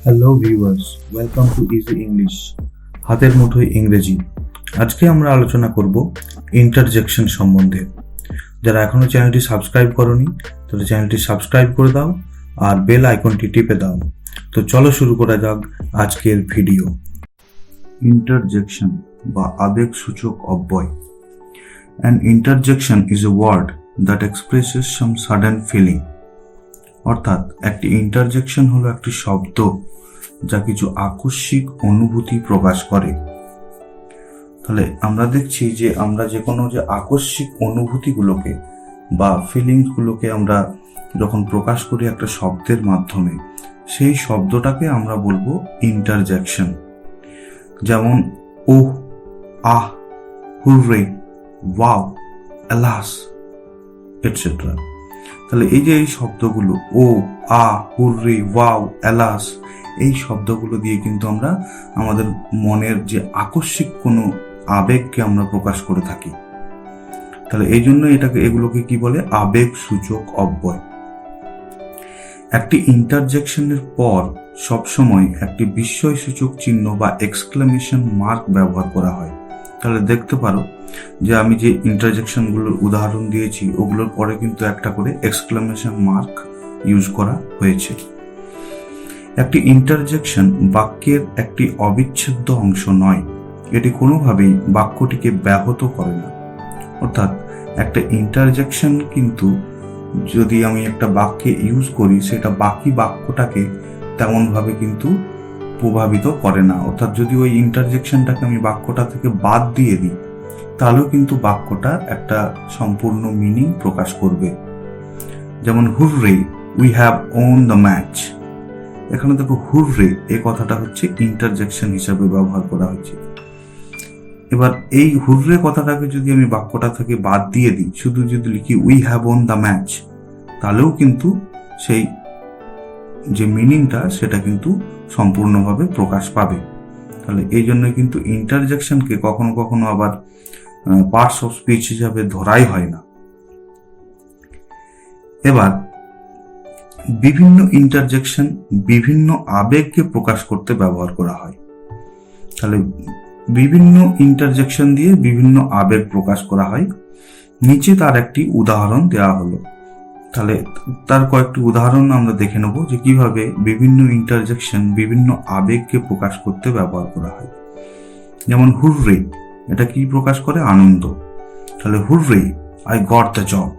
Hello viewers, welcome to easy English, হাতের মুঠোয় ইংরেজি। আজকে আমরা আলোচনা করব ইন্টারজেকশন সম্বন্ধে। যারা এখনো চ্যানেলটি সাবস্ক্রাইব করোনি তারা চ্যানেলটি সাবস্ক্রাইব করে দাও আর বেল আইকনটি টিপে দাও। তো চলো শুরু করা যাক আজকের ভিডিও। ইন্টারজেকশন বা আবেগসূচক অব্যয়। An interjection is a word that expresses some sudden feeling. অর্থাৎ একটি ইন্টারজেকশন হলো একটি শব্দ যা কিছু আকস্মিক অনুভূতি প্রকাশ করে। তাহলে আমরা দেখছি যে আমরা যে কোনো যে আকস্মিক অনুভূতিগুলোকে বা ফিলিংসগুলোকে আমরা যখন প্রকাশ করি একটা শব্দের মাধ্যমে, সেই শব্দটাকে আমরা বলবো ইন্টারজেকশন। যেমন ওহ, আহ, হুররে, ওয়াও, অ্যালাস এটসেট্রা। তাহলে এই যে এই শব্দগুলো ও, আ, হুররে, ওয়াও, অ্যালাস, এই শব্দগুলো দিয়ে কিন্তু আমরা আমাদের মনের যে আকস্মিক কোনো আবেগকে আমরা প্রকাশ করে থাকি। তাহলে এই জন্য এগুলোকে কি বলে? আবেগ সূচক অব্যয়। একটি ইন্টারজেকশনের পর সবসময় একটি বিস্ময়সূচক চিহ্ন বা এক্সক্লেমেশন মার্ক ব্যবহার করা হয়। তাহলে দেখতে পারো যে আমি যে ইন্টারজেকশনগুলোর উদাহরণ দিয়েছি ওগুলোর পরে কিন্তু একটা করে এক্সক্লেমেশন মার্ক ইউজ করা হয়েছে। একটি ইন্টারজেকশন বাক্যের একটি অবিচ্ছেদ্য অংশ নয়, এটি কোনোভাবেই বাক্যটিকে ব্যাহত করে না। অর্থাৎ একটা ইন্টারজেকশন কিন্তু যদি আমি একটা বাক্যে ইউজ করি সেটা বাকি বাক্যটাকে তেমনভাবে কিন্তু প্রভাবিত করে না। অর্থাৎ যদি ওই ইন্টারজেকশনটাকে আমি বাক্যটা থেকে বাদ দিয়ে দিই তাহলেও কিন্তু বাক্যটা একটা সম্পূর্ণ মিনিং প্রকাশ করবে। যেমন hurray, we have won the match. এখানে দেখো হুররে এই কথাটা হচ্ছে ইন্টারজেকশন হিসাবে ব্যবহার করা হয়েছে। এবার এই হুররে কথাটাকে যদি আমি বাক্যটা থেকে বাদ দিয়ে দিই, শুধু যদি লিখি we have won the match, তাহলেও কিন্তু সেই যে মিনিংটা সেটা কিন্তু সম্পূর্ণভাবে প্রকাশ পাবে। তাহলে এই জন্য কিন্তু ইন্টারজেকশনকে কখনো কখনো আবার পার্টস অফ স্পিচ হিসাবে ধরাই হয় না। এবার বিভিন্ন ইন্টারজেকশন বিভিন্ন আবেগকে প্রকাশ করতে ব্যবহার করা হয়। তাহলে বিভিন্ন ইন্টারজেকশন দিয়ে বিভিন্ন আবেগ প্রকাশ করা হয়। নিচে তার একটি উদাহরণ দেওয়া হলো। তাহলে তার কয়েকটি উদাহরণ আমরা দেখে নেব যে কিভাবে বিভিন্ন ইন্টারজেকশন বিভিন্ন আবেগকে প্রকাশ করতে ব্যবহার করা হয়। যেমন হুররে, এটা কি প্রকাশ করে? আনন্দ। তাহলে hurray, I got the job.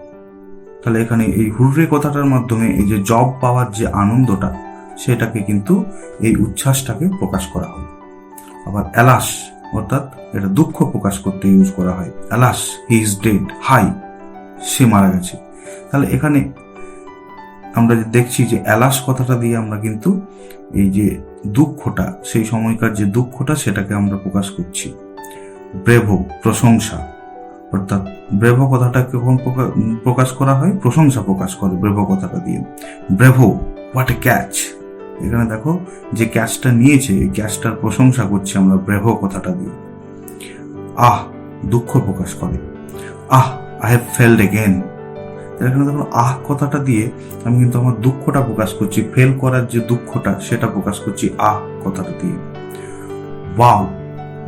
তাহলে এখানে এই হুররে কথাটার মাধ্যমে এই যে জব পাওয়ার যে আনন্দটা সেটাকে কিন্তু এই উচ্ছ্বাসটাকে প্রকাশ করা হয়। আবার অ্যালাস অর্থাৎ এটা দুঃখ প্রকাশ করতে ইউজ করা হয়। অ্যালাস, হি ইজ ডেড, হাই, সে মারা গেছে। তাহলে এখানে আমরা যে দেখছি যে অ্যালাস কথাটা দিয়ে আমরা কিন্তু এই যে দুঃখটা, সেই সময়কার যে দুঃখটা সেটাকে আমরা প্রকাশ করছি। ব্রেভো, প্রশংসা, অর্থাৎ ব্রেভো কথাটাকে কখন প্রকাশ করা হয়? প্রশংসা প্রকাশ করে ব্রেভো কথাটা দিয়ে। Bravo, what a catch. এখানে দেখো যে ক্যাচটা নিয়েছে এই ক্যাচটার প্রশংসা করছি আমরা ব্রেভো কথাটা দিয়ে। আহ, দুঃখ প্রকাশ করে। আহ, আই হ্যাভ ফেলড এগেন। এখানে দেখো আহ কথাটা দিয়ে আমি কিন্তু আমার দুঃখটা প্রকাশ করছি, ফেল করার যে দুঃখটা সেটা প্রকাশ করছি আহ কথাটা দিয়ে। ওয়াও,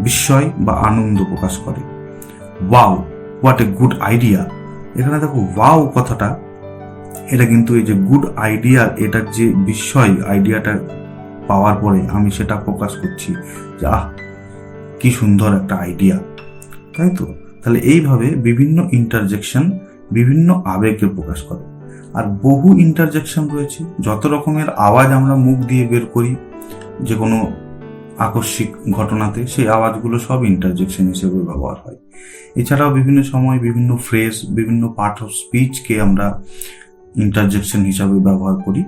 বিস্ময় বা আনন্দ প্রকাশ করে। Wow, what a good idea. এখানে দেখো ওয়াও কথাটা, এটা কিন্তু এই যে গুড আইডিয়া, এটার যে বিস্ময় আইডিয়াটা পাওয়ার পরে আমি সেটা প্রকাশ করছি যে আহ, কি সুন্দর একটা আইডিয়া, তাই তো? তাহলে এইভাবে বিভিন্ন ইন্টারজেকশন বিভিন্ন আবেগকে প্রকাশ করে। আর বহু ইন্টারজেকশন রয়েছে। যত রকমের আওয়াজ আমরা মুখ দিয়ে বের করি যে কোনো আকস্মিক ঘটনাতে, সেই আওয়াজগুলো সব ইন্টারজেকশন হিসেবে ব্যবহার হয়। এছাড়াও বিভিন্ন সময় বিভিন্ন ফ্রেজ, বিভিন্ন পার্ট অফ স্পিচকে আমরা ইন্টারজেকশন হিসাবে ব্যবহার করি।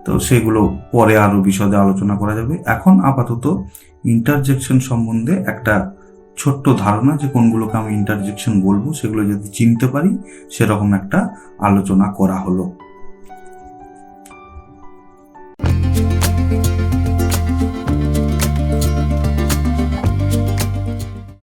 তো সেগুলো পরে আরো বিশদে আলোচনা করা যাবে। এখন আপাতত ইন্টারজেকশন সম্বন্ধে একটা ছোট্ট ধারণা যে কোনগুলোকে আমি ইন্টারজেকশন বলবো সেগুলো যদি চিনতে পারি সেরকম একটা আলোচনা করা হলো।